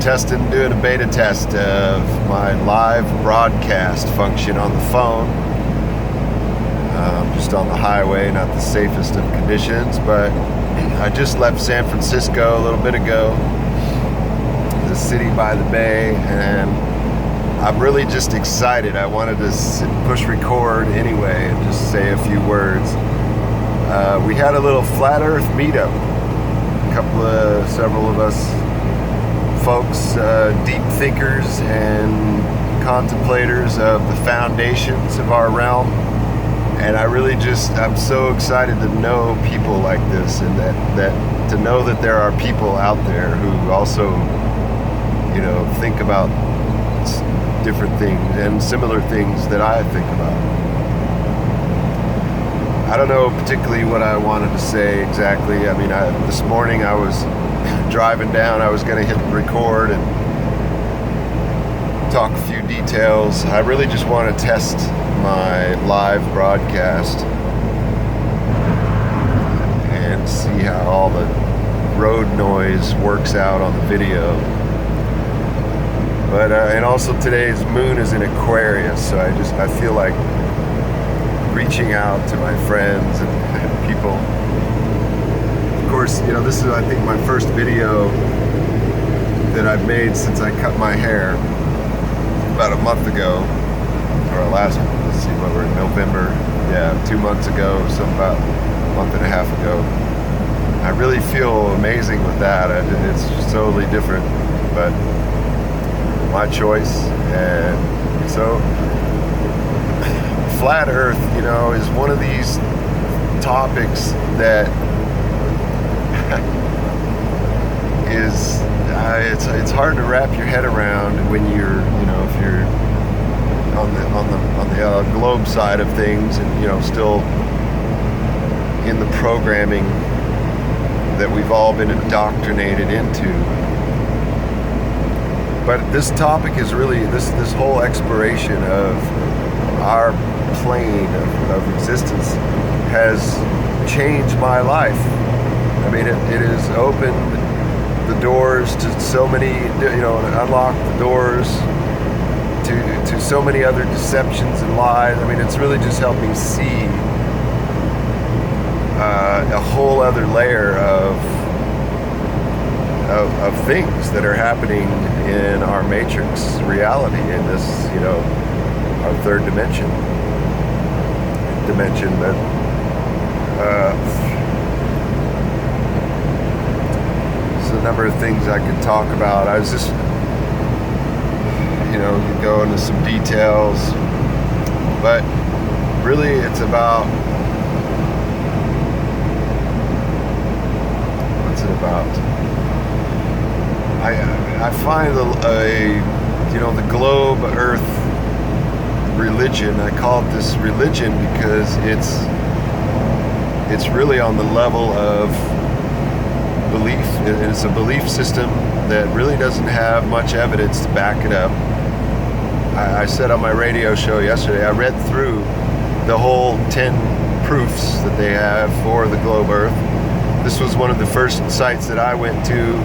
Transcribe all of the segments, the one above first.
doing a beta test of my live broadcast function on the phone. Just on the highway, not the safest of conditions, but I just left San Francisco a little bit ago, the city by the bay, and I'm really just excited. I wanted to push record anyway and just say a few words. We had a little flat earth meetup. Several of us folks, deep thinkers and contemplators of the foundations of our realm. And I'm so excited to know people like this, and that to know that there are people out there who also, think about different things and similar things that I think about. I don't know particularly what I wanted to say exactly. I mean, this morning I was driving down. I was going to hit record and talk a few details. I really just want to test my live broadcast and see how all the road noise works out on the video. But and also today's moon is in Aquarius, so I feel like reaching out to my friends and people. Of course, this is, I think, my first video that I've made since I cut my hair about a month ago, or let's see, what we're in November, 2 months ago, so about a month and a half ago. I really feel amazing with that. It's totally different, but my choice. And so flat earth, is one of these topics that is it's hard to wrap your head around when you're, if you're on the globe side of things, and still in the programming that we've all been indoctrinated into. But this topic is really this whole exploration of our plane of existence has changed my life. I mean, it has opened the doors to so many, unlocked the doors to so many other deceptions and lies. I mean, it's really just helped me see a whole other layer of things that are happening in our matrix reality, in this, our third dimension that there's a number of things I could talk about. I was just go into some details, but really it's about, what's it about? I find the globe earth religion, I call it this religion because it's really on the level of belief. It's a belief system that really doesn't have much evidence to back it up. I said on my radio show yesterday, I read through the whole 10 proofs that they have for the globe earth. This was one of the first sites that I went to.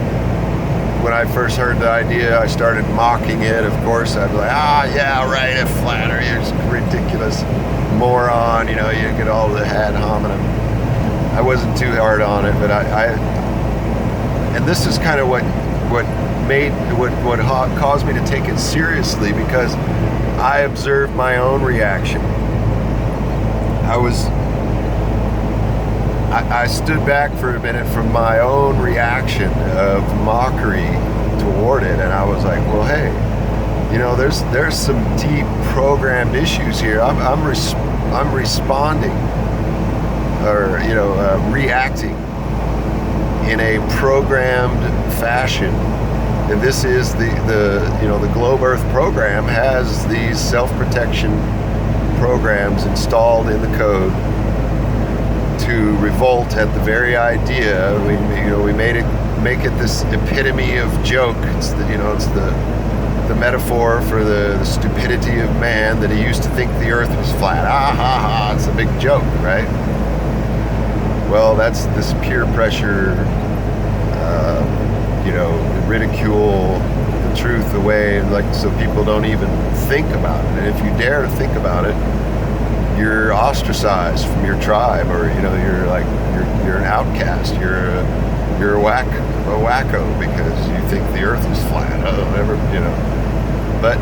When I first heard the idea, I started mocking it. Of course, I'd be like, yeah, right, a flat earth, you're ridiculous moron, you get all the ad hominem. I wasn't too hard on it, but and this is kind of what caused me to take it seriously, because I observed my own reaction. I stood back for a minute from my own reaction of mockery toward it, and I was like, well, hey, there's some deep programmed issues here. I'm responding, or reacting in a programmed fashion. And this is the Globe Earth program has these self-protection programs installed in the code to revolt at the very idea. We make it this epitome of joke. It's the metaphor for the stupidity of man, that he used to think the earth was flat. It's a big joke, right? Well, that's this peer pressure, ridicule, the truth away, like, so people don't even think about it. And if you dare to think about it, you're ostracized from your tribe, or you're like you're an outcast. You're a wacko because you think the earth is flat. But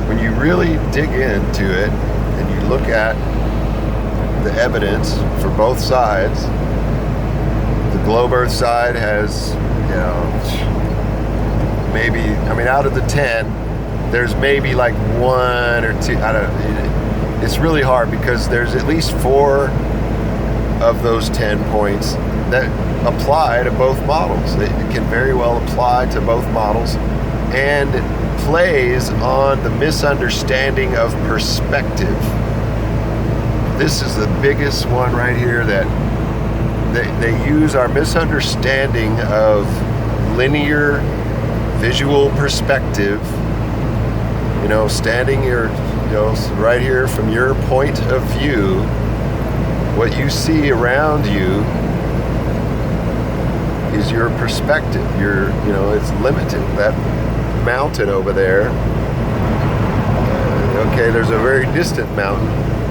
when you really dig into it and you look at the evidence for both sides, the globe earth side has, maybe, out of the 10, there's maybe like 1 or 2. It's really hard because there's at least 4 of those 10 points that apply to both models. It can very well apply to both models, and it plays on the misunderstanding of perspective. This is the biggest one right here, that they use our misunderstanding of linear visual perspective. Standing here, right here from your point of view, what you see around you is your perspective. It's limited. That mountain over there, there's a very distant mountain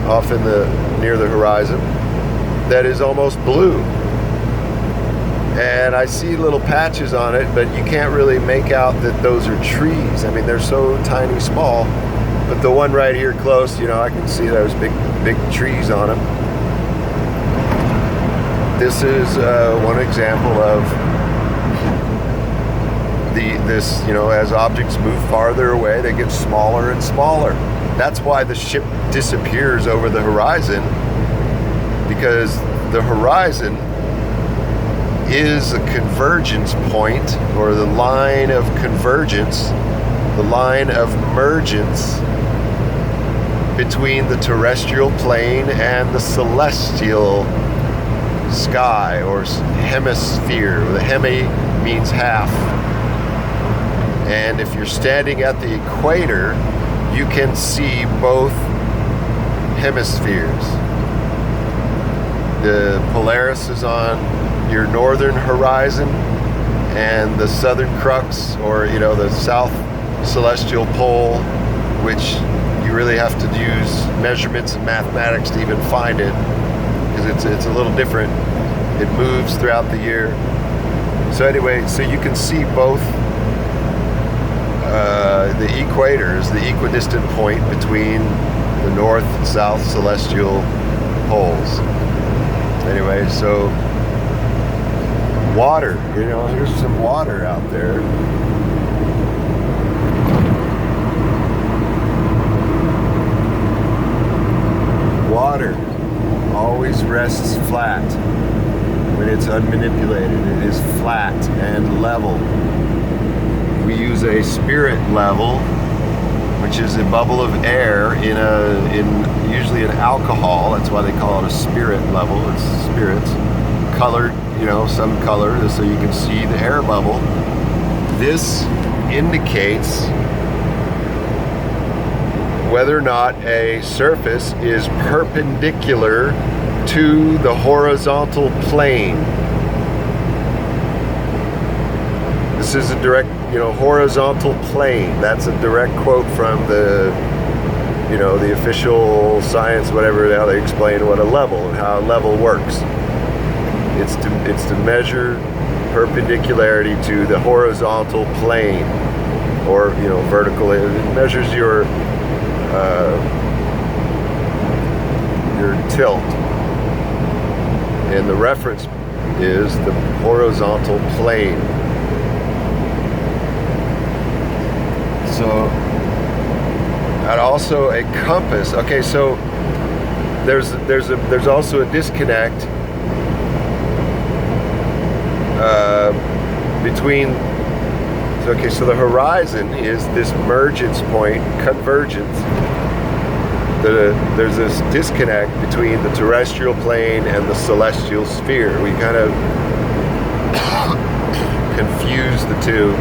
off near the horizon that is almost blue, and I see little patches on it, but you can't really make out that those are trees. They're so tiny small, but the one right here close, I can see there's big trees on them. This is one example of this, as objects move farther away, they get smaller and smaller. That's why the ship disappears over the horizon, because the horizon is a convergence point, or the line of convergence, the line of mergence between the terrestrial plane and the celestial sky, or hemisphere. The hemi means half. And if you're standing at the equator, you can see both hemispheres. The Polaris is on your northern horizon, and the southern crux, or the south celestial pole, which you really have to use measurements and mathematics to even find it, because it's a little different. It moves throughout the year. So anyway, so you can see both the equators, the equidistant point between the north and south celestial poles. Anyway, so water, here's some water out there. Water always rests flat when it's unmanipulated. It is flat and level. We use a spirit level, which is a bubble of air in usually an alcohol. That's why they call it a spirit level. It's spirits colored, some color, so you can see the air bubble. This indicates whether or not a surface is perpendicular to the horizontal plane. This is a direct, horizontal plane. That's a direct quote from the official science, whatever, how they explain what a level and how a level works. It's to measure perpendicularity to the horizontal plane, or vertical. It measures your tilt, and the reference is the horizontal plane. So, and also a compass. Okay, so there's also a disconnect between. Okay, so the horizon is this mergence point, convergence. There's this disconnect between the terrestrial plane and the celestial sphere. We kind of confuse the two.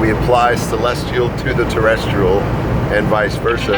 We apply celestial to the terrestrial and vice versa.